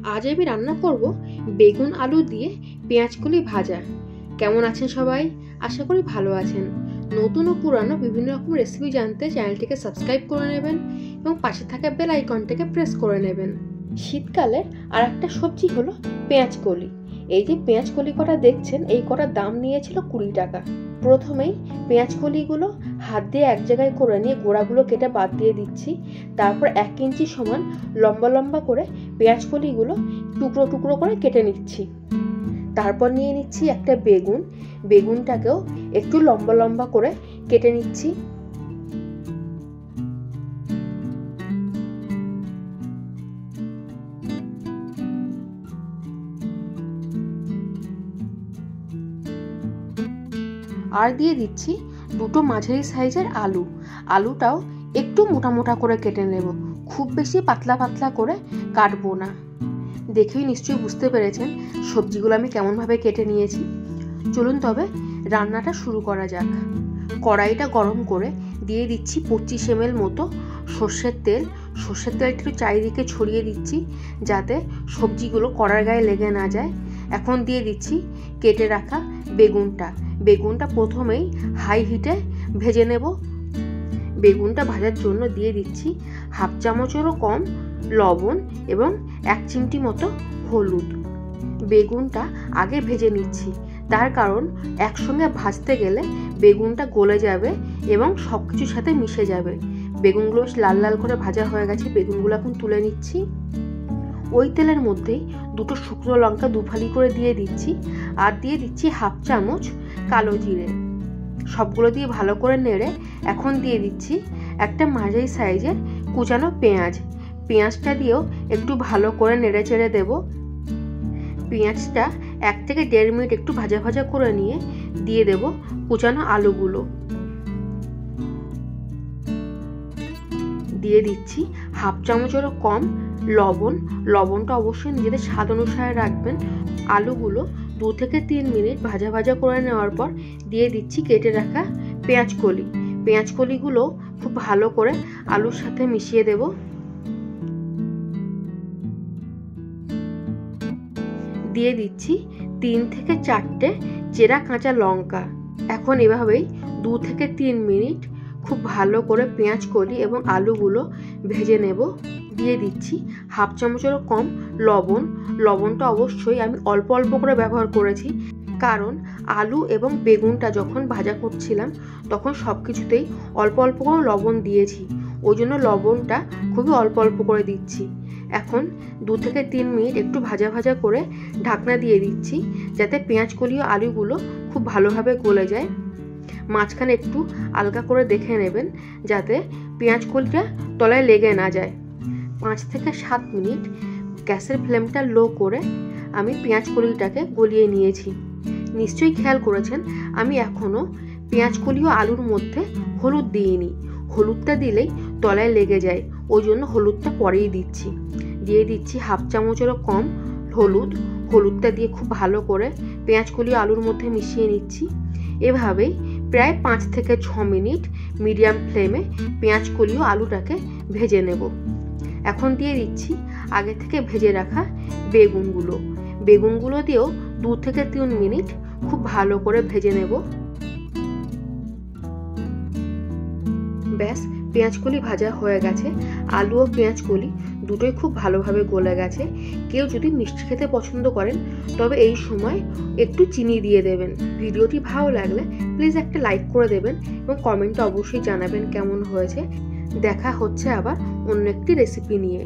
আজ আমি রান্না করব বেগুন আলু দিয়ে পেঁয়াজকলি ভাজা। কেমন আছেন সবাই? আশা করি ভালো আছেন। নতুন ও পুরানো বিভিন্ন রকম রেসিপি জানতে চ্যানেলটিকে সাবস্ক্রাইব করে নেবেন এবং পাশে থাকা বেল আইকনটাকে প্রেস করে নেবেন। শীতকালের আর একটা সবজি হলো পেঁয়াজকলি। এই যে পেঁয়াজকলি কটা দেখছেন, এই কটার দাম নিয়েছিল 20 টাকা। প্রথমেই পেঁয়াজকলিগুলো হাত দিয়ে এক জায়গায় করে নিয়ে গোড়াগুলো কেটে বাদ দিয়ে দিচ্ছি। তারপর 1 ইঞ্চি সমান লম্বা লম্বা করে পেঁয়াজকলিগুলো টুকরো টুকরো করে কেটে নিচ্ছি। তারপর নিয়ে নিচ্ছি একটা বেগুনটাকেও একটু লম্বা লম্বা করে কেটে নিচ্ছি। আর দিয়ে দিচ্ছি দুটো মাঝারি সাইজের আলুটাও একটু মোটা মোটা করে কেটে নেব, খুব বেশি পাতলা পাতলা করে কাটবো না। দেখেই নিশ্চয়ই বুঝতে পেরেছেন সবজিগুলো আমি কেমনভাবে কেটে নিয়েছি। চলুন তবে রান্নাটা শুরু করা যাক। কড়াইটা গরম করে দিয়ে দিচ্ছি 25 ml মতো সর্ষের তেল। সর্ষের তেলটা একটু চারিদিকে ছড়িয়ে দিচ্ছি যাতে সবজিগুলো কড়ার গায়ে লেগে না যায়। এখন দিয়ে দিচ্ছি কেটে রাখা বেগুনটা প্রথমেই হাই হিটে ভেজে নেব। বেগুনটা ভাজার জন্য দিয়ে দিচ্ছি 1/2 চামচেরও কম লবণ এবং 1 চিমটি মতো হলুদ। বেগুনটা আগে ভেজে নিচ্ছি, তার কারণ একসঙ্গে ভাজতে গেলে বেগুনটা গলে যাবে এবং সব কিছুর সাথে মিশে যাবে। বেগুনগুলো লাল লাল করে ভাজা হয়ে গেছে, বেগুনগুলো এখন তুলে নিচ্ছি। ওই তেলের মধ্যেই দুটো শুকনো লঙ্কা দুফালি করে দিয়ে দিচ্ছি, আর দিয়ে দিচ্ছি 1/2 চামচ কালো জিরে। সবগুলো দিয়ে ভালো করে নেড়ে এখন দিয়ে দিচ্ছি একটা মাঝারি সাইজের কুচানো পেঁয়াজটা দিয়েও একটু ভালো করে নেড়ে চেড়ে দেব। পেঁয়াজটা 1 থেকে 1.5 মিনিট একটু ভাজা ভাজা করে নিয়ে দিয়ে দেব কুচানো আলুগুলো। দিয়ে দিচ্ছি 1/2 চামচেরও কম লবণটা অবশ্যই নিজেদের স্বাদ অনুসারে রাখবেন। আলুগুলো 2 থেকে 3 মিনিট ভাজা ভাজা করে নেওয়ার পর দিয়ে দিচ্ছি কেটে রাখা পেঁয়াজকলিগুলো খুব ভালো করে আলুর সাথে মিশিয়ে দেব। দিয়ে দিচ্ছি 3 থেকে 4টে চেরা কাঁচা লঙ্কা। এখন এভাবেই 2 থেকে 3 মিনিট খুব ভালো করে পেঁয়াজকলি এবং আলুগুলো ভেজে নেব। দিয়ে দিচ্ছি 1/2 চামচেরও কম লবণটা অবশ্যই আমি অল্প অল্প করে ব্যবহার করেছি, কারণ আলু এবং বেগুনটা যখন ভাজা করছিলাম তখন সব কিছুতেই অল্প অল্প করে লবণ দিয়েছি, ওই জন্য লবণটা খুবই অল্প অল্প করে দিচ্ছি। এখন 2 থেকে 3 মিনিট একটু ভাজা ভাজা করে ঢাকনা দিয়ে দিচ্ছি যাতে পেঁয়াজকলি ও আলুগুলো খুব ভালোভাবে গলে যায়। মাঝখানে একটু আলগা করে দেখে নেবেন যাতে পেঁয়াজকলিটা তলায় লেগে না যায়। 5 থেকে 7 মিনিট গ্যাসের ফ্লেমটা লো করে আমি পেঁয়াজকলিটাকে গলিয়ে নিয়েছি। নিশ্চয়ই খেয়াল করেছেন আমি এখনও পেঁয়াজকলি ও আলুর মধ্যে হলুদ দিইনি। হলুদটা দিলেই তলায় লেগে যায়, ওই জন্য হলুদটা পরেই দিচ্ছি। দিয়ে দিচ্ছি 1/2 চামচেরও কম হলুদটা দিয়ে খুব ভালো করে পেঁয়াজকলি আলুর মধ্যে মিশিয়ে নিচ্ছি। এভাবেই প্রায় 5 থেকে 6 মিনিট মিডিয়াম ফ্লেমে পেঁয়াজকলি ও আলুটাকে ভেজে নেব। এখন দিয়ে দিচ্ছি আগে থেকে ভেজে রাখা বেগুনগুলো দিয়েও 2 থেকে 3 মিনিট খুব ভালো করে ভেজে নেব। ব্যাস, পেঁয়াজকলি ভাজা হয়ে গেছে। আলু ও পেঁয়াজকলি দুটোই খুব ভালোভাবে গলে গেছে। কেউ যদি মিষ্টি খেতে পছন্দ করেন তবে এই সময় একটু চিনি দিয়ে দেবেন। ভিডিওটি ভালো লাগলে প্লিজ একটা লাইক করে দেবেন এবং কমেন্টে অবশ্যই জানাবেন কেমন হয়েছে। দেখা হচ্ছে আবার অন্য একটি রেসিপি নিয়ে।